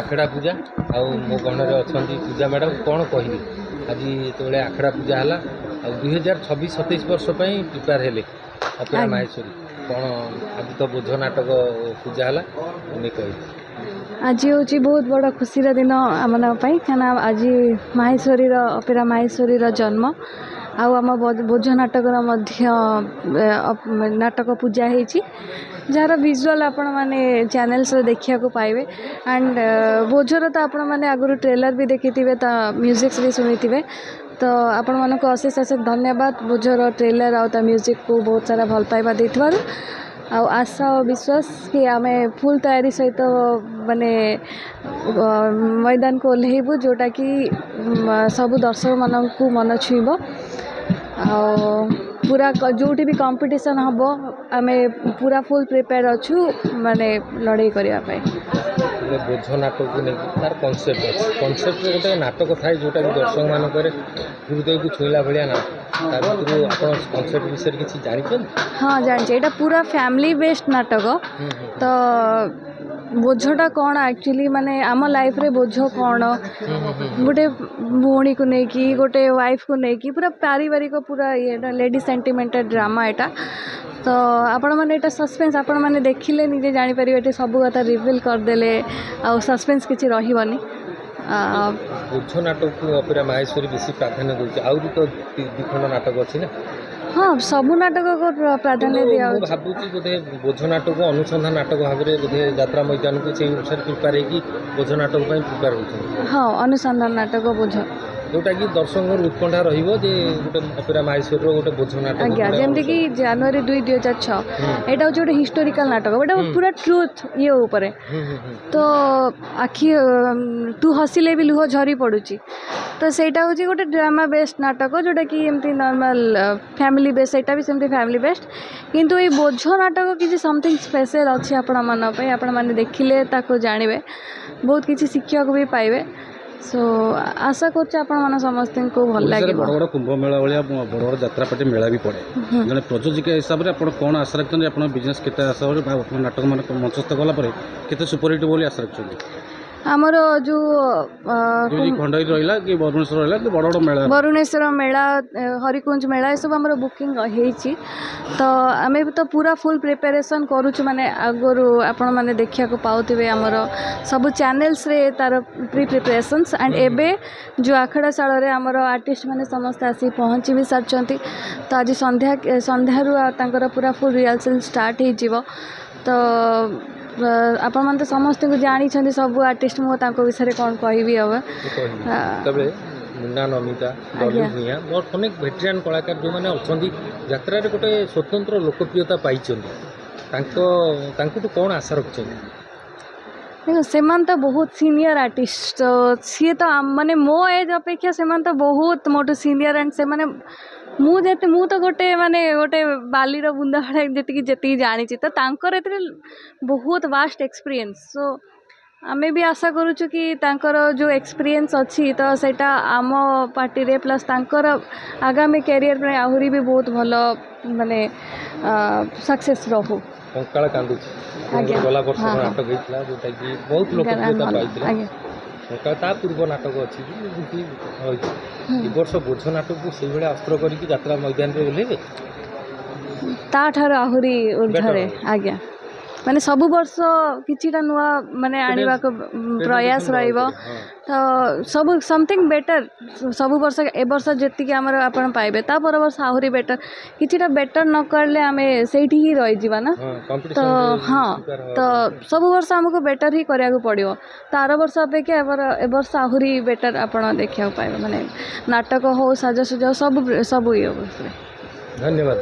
आखड़ा पूजा आ मो गणर अच्छा पूजा मैडम कौन कहबी आज जो आखड़ा पूजा है 2026-27 वर्ष प्रिपेयर हेले अपेरा माहेश्वरी कौन आज तो बोझ नाटक पूजा है कह आज हूँ बहुत बड़ा खुशी दिन आम क्या आज माहेश्वरी अपेरा माहेश्वरी जन्म आम बोझ नाटक नाटक पूजा होती जार विजुअल आपण मैंने चैनल्स देखा पाइबे एंड बोझर तो आपण मैंने आगुरी ट्रेलर भी देखी थे म्यूजिक्स भी शुणी थे तो आपण मानक अशेष अशेष धन्यवाद बोझर ट्रेलर आ म्यूजिक को बहुत सारा भल पाइबा देथिबारु आशा और विश्वास कि आम फुल तैयारी सहित माने मैदान को ओह्लैबू जोटा कि सब दर्शक मानक मन छुईब पूरा जोटी भी कंपटीशन हम आम पूरा फुल प्रिपेयर अच्छु माने लड़ाई करने बोझ नाटक को लेकिन तार कनसेप्ट कनसेप्ट गोटे नाटक थाए जोटा कि दर्शक मानक हृदय को छुईला भाया ना तार कनसेप्ट विषय किसी जानते हाँ जानते यहाँ पूरा फैमिली बेस्ड नाटक तो बोझटा कौन एक्चुअली माने आम लाइफ रे बोझ कौन गोटे भौणी को लेकिन गोटे वाइफ को लेकिन पूरा पारिवारिक पूरा ये लेडी सेंटिमेंटल ड्रामा यहाँ तो आपण मैंने यहाँ सस्पेंस आपण मैंने देखिले निजे जानीपर ये सब कथा रिविल करदे आ सस्पेंस किसी रही बोझ नाटक को अपेरा माहेश्वरी बेसी प्राधान्य दूसरी आउरी तो दिखंड नाटक अच्छी ना हाँ सबू नाटक को प्राधान्य दिया भावुँ बोधे बोझ नाटक को अनुसंधान नाटक भाव में बोधे यात्रा मैदान को से अनुसार प्रिपेयर होगी बोझ नाटक प्रिपेयर हो हाँ अनुसंधान नाटक बोझ जोटा कि दर्शक उत्कंठा रहिबो जे गोटे अपेरा माहेश्वरी गोटे बोझ नाटक आज्ञा जमती कि जनवरी 2 2006 एटा हूँ गोटे हिस्टोरिकल नाटक एटा पूरा ट्रुथ ये ऊपर तो आखि तू हसिले भी लुह झरी पड़ुची तो सेटा हूँ गोटे ड्रामा बेस्ड नाटक जोटा कि एमती नॉर्मल फैमिली बेस्ड सेटा भी सेमती फैमिली बेस्ड किंतु ये बोझ नाटक किसी समथिंग स्पेशल अच्छी आपण मैंने देखिले ताको जानवे बहुत किसी शिक्षा को भी पाइबे सो आशा कर समस्त को भल लगे बड़ बड़ कुंभ मेला भाया बड़ बड़ यात्रापाटी मेला भी पड़े जन प्रयोजिका हिसाब से आप कौन आशा रखते आप बिजनेस के आशा नाटक मान मंचस्थ गलापर के सुपरहिट बोली आशा रखते आमर जो खंडई रहा कि बरुणेश्वर रहा कि बड़ बड़ मेला बरुणेश्वर मेला हरिकुंज मेला ये सब आम बुकिंग होती तो आम तो पूरा फुल प्रिपेरेसन करुचु माने आगु आपण मैंने देखा पाऊे आमर सब चैनल्स रे तार प्री प्रिपरेशंस एंड एबे जो आखड़ा शाल आमर आर्टिस्ट मैंने समस्त आसी पहुँची भी सारी तो आज संध्यारू पूरा फुल रिहर्सल स्टार्ट हो तो आपण मैंने तो समस्त को जानी सब आर्टिस्ट मुझे विषय कौन कहबी हम मुन्ना नमिता भूया और अनेक भेटेरान कलाकार जो मैंने अच्छा यात्रा गोटे स्वतंत्र लोकप्रियता पाई कौन आशा रखते से तो बहुत सीनियर आर्टिस्ट तो सी तो माने मो एज अपेक्षा से तो बहुत मोटू सीनियर एंड से माने मु तो गोटे माने गोटे बाली बुंदा जी जानी तो तांकर एते बहुत वास्ट एक्सपीरियंस सो आमे भी आशा करूँ कि तांकर जो एक्सपीरियंस अच्छी तो सेटा आम पार्टी रे प्लस तांकर आगामी कैरियर में आहरी भी बहुत भल माने सक्सेस रहू कंकाल कांदुची गला वर्ष नाटक होता जोटा कि बहुत लोकप्रियता पाई ता पूर्व नाटक अच्छी वर्ष बोझ नाटक को से भाया अस्त्र करके यात्रा मैदान में ओह्लैबे ताठार आहरी ऊर्ध्वे आज्ञा माने सब वर्ष किछिटा नुआ माने आनिबा को प्रयास रहिबो तो सब समथिंग बेटर सब वर्ष ए वर्ष जेति कि हमर आपण पाइबे ता पर वर्ष आहुरी बेटर किछिटा बेटर न करले हमें सेठी ही रहि जीवा ना तो हाँ तो सब वर्ष हमको बेटर ही करिया को पड़ियो तार वर्ष अपेक्षा ए वर्ष आहुरी बेटर आपण देखिया पाइबे माने नाटक हो साजसज्जा सब ये धन्यवाद।